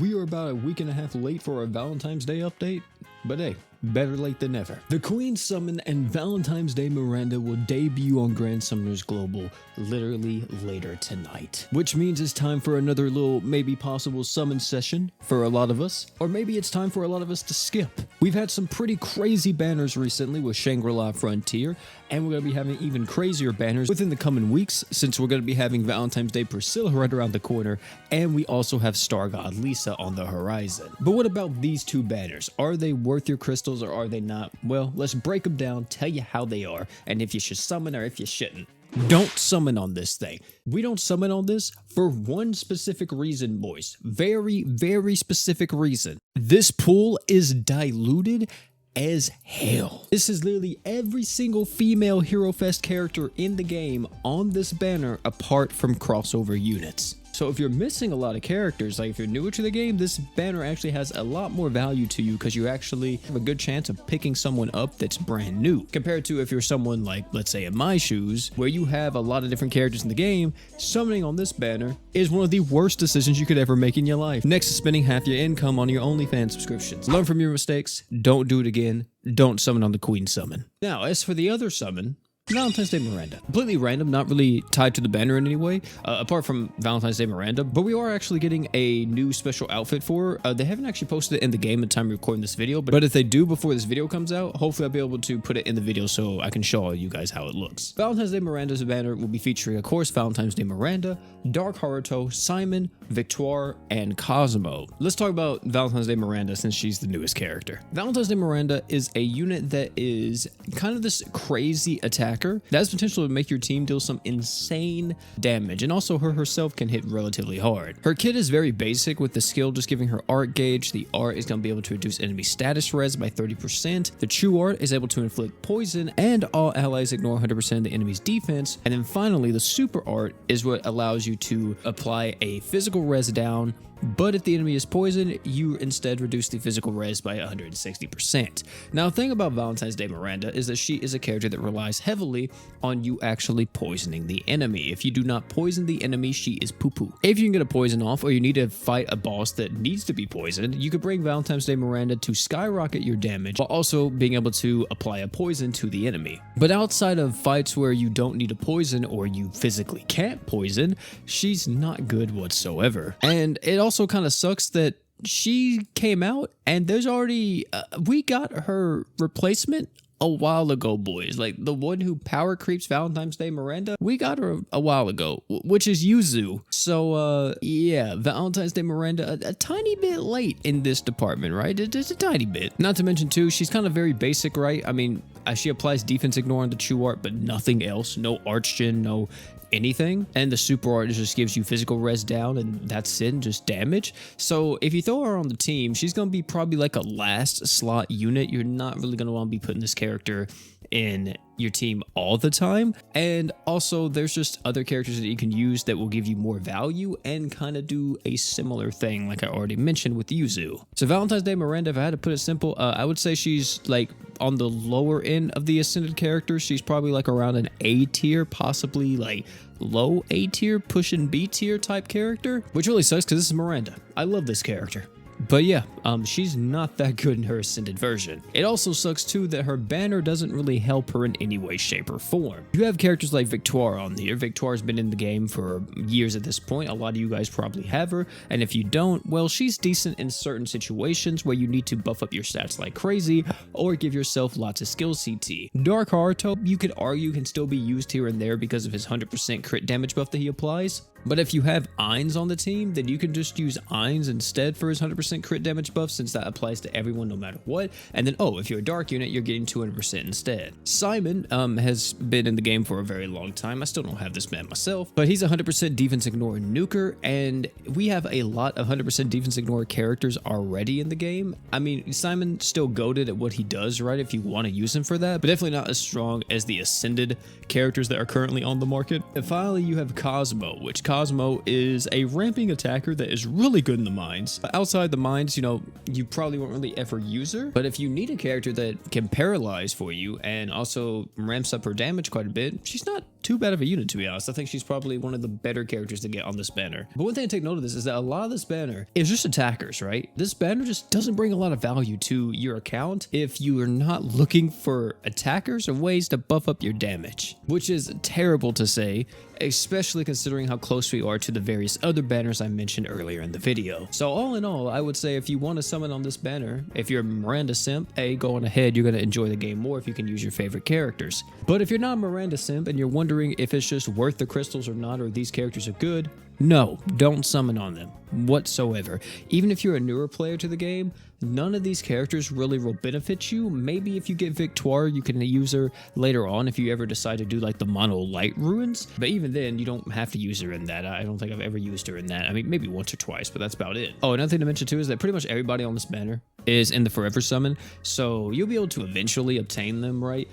We are about a week and a half late for our Valentine's Day update, but hey, better late than never. The Queen Summon and Valentine's Day Miranda will debut on Grand Summoners Global literally later tonight, which means it's time for another little maybe possible summon session for a lot of us, or maybe it's time for a lot of us to skip. We've had some pretty crazy banners recently with Shangri-La Frontier, and we're going to be having even crazier banners within the coming weeks, since we're going to be having Valentine's Day Priscilla right around the corner, and we also have Star God Lisa on the horizon. But what about these two banners? Are they worth your crystals or are they not? Well, let's break them down, tell you how they are, and if you should summon or if you shouldn't. Don't summon on this thing. We don't summon on this for one specific reason, boys. Very, very specific reason. This pool is diluted as hell. This is literally every single female Hero Fest character in the game on this banner apart from crossover units. So if you're missing a lot of characters, like if you're newer to the game, this banner actually has a lot more value to you because you actually have a good chance of picking someone up that's brand new. Compared to if you're someone like, let's say in my shoes, where you have a lot of different characters in the game, summoning on this banner is one of the worst decisions you could ever make in your life. Next to spending half your income on your OnlyFans subscriptions. Learn from your mistakes, don't do it again, don't summon on the Queen Summon. Now, as for the other summon, Valentine's Day Miranda. Completely random, not really tied to the banner in any way, apart from Valentine's Day Miranda, but we are actually getting a new special outfit for her. They haven't actually posted it in the game at the time of recording this video, but if they do before this video comes out, hopefully I'll be able to put it in the video so I can show all you guys how it looks. Valentine's Day Miranda's banner will be featuring, of course, Valentine's Day Miranda, Dark Haruto, Simon, Victoire, and Cosmo. Let's talk about Valentine's Day Miranda since she's the newest character. Valentine's Day Miranda is a unit that is kind of this crazy attacker that has potential to make your team deal some insane damage, and also her herself can hit relatively hard. Her kit is very basic, with the skill just giving her art gauge. The art is going to be able to reduce enemy status res by 30%. The true art is able to inflict poison, and all allies ignore 100% of the enemy's defense. And then finally, the super art is what allows you to apply a physical res down, but if the enemy is poisoned, you instead reduce the physical res by 160%. Now, the thing about Valentine's Day Miranda is that she is a character that relies heavily on you actually poisoning the enemy. If you do not poison the enemy, she is poo-poo. If you can get a poison off, or you need to fight a boss that needs to be poisoned, you could bring Valentine's Day Miranda to skyrocket your damage, while also being able to apply a poison to the enemy. But outside of fights where you don't need a poison, or you physically can't poison, she's not good whatsoever. And it also kind of sucks that she came out and there's already we got her replacement a while ago, boys. Like the one who power creeps Valentine's Day Miranda, we got her a while ago, which is Yuzu. So yeah, Valentine's Day Miranda a tiny bit late in this department, right? Just a tiny bit. Not to mention too, she's kind of very basic, right? I mean, she applies defense ignore on the true art, but nothing else. No archgen, no anything, and the super art just gives you physical res down, and that's it, just damage. So if you throw her on the team, she's gonna be probably like a last slot unit. You're not really gonna want to be putting this character in your team all the time. And also there's just other characters that you can use that will give you more value and kind of do a similar thing like I already mentioned with Yuzu. So Valentine's Day Miranda, if I had to put it simple, I would say she's like on the lower end of the ascended characters. She's probably like around an A tier, possibly like low A tier, pushing B tier type character, which really sucks because this is Miranda. I love this character. But yeah, she's not that good in her ascended version. It also sucks too that her banner doesn't really help her in any way, shape, or form. You have characters like Victoire on here. Victoire's been in the game for years at this point. A lot of you guys probably have her, and if you don't, well, she's decent in certain situations where you need to buff up your stats like crazy, or give yourself lots of skill CT. Dark Haruto, you could argue, can still be used here and there because of his 100% crit damage buff that he applies. But if you have Ainz on the team, then you can just use Ainz instead for his 100% crit damage buff, since that applies to everyone no matter what. And then, oh, if you're a dark unit, you're getting 200% instead. Simon has been in the game for a very long time. I still don't have this man myself, but he's 100% defense ignore nuker, and we have a lot of 100% defense ignore characters already in the game. I mean, Simon's still goated at what he does, right, if you want to use him for that, but definitely not as strong as the ascended characters that are currently on the market. And finally, you have Cosmo, which Cosmo is a ramping attacker that is really good in the mines. Outside the mines, you know, you probably won't really ever use her, but if you need a character that can paralyze for you and also ramps up her damage quite a bit, she's not too bad of a unit, to be honest. I think she's probably one of the better characters to get on this banner. But one thing to take note of this is that a lot of this banner is just attackers, right? This banner just doesn't bring a lot of value to your account if you are not looking for attackers or ways to buff up your damage, which is terrible to say, especially considering how close we are to the various other banners I mentioned earlier in the video. So all in all, I would say if you want to summon on this banner, if you're a Miranda simp, go on ahead, you're going to enjoy the game more if you can use your favorite characters. But if you're not a Miranda simp and you're wondering if it's just worth the crystals or not, or these characters are good, no, don't summon on them whatsoever. Even if you're a newer player to the game, none of these characters really will benefit you. Maybe if you get Victoire, you can use her later on if you ever decide to do like the mono light ruins. But even then, you don't have to use her in that. I don't think I've ever used her in that. I mean, maybe once or twice, but that's about it. Oh, another thing to mention too is that pretty much everybody on this banner is in the forever summon. So you'll be able to eventually obtain them, right?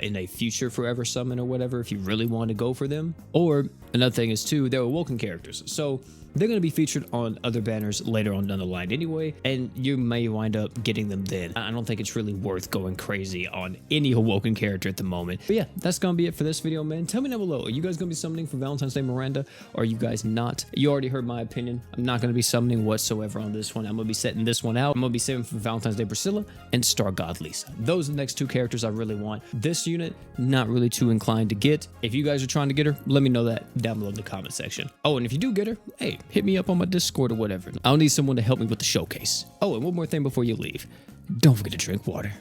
In a future forever summon or whatever, if you really want to go for them. Or another thing is too, they're awoken characters. So they're going to be featured on other banners later on down the line anyway, and you may wind up getting them then. I don't think it's really worth going crazy on any awoken character at the moment. But yeah, that's going to be it for this video, man. Tell me down below, are you guys going to be summoning for Valentine's Day Miranda, or are you guys not? You already heard my opinion. I'm not going to be summoning whatsoever on this one. I'm going to be setting this one out. I'm going to be saving for Valentine's Day Priscilla and Star God Lisa. Those are the next two characters I really want. This unit, not really too inclined to get. If you guys are trying to get her, let me know that down below in the comment section. Oh, and if you do get her, hey, hit me up on my Discord or whatever. I'll need someone to help me with the showcase. Oh, and one more thing before you leave. Don't forget to drink water.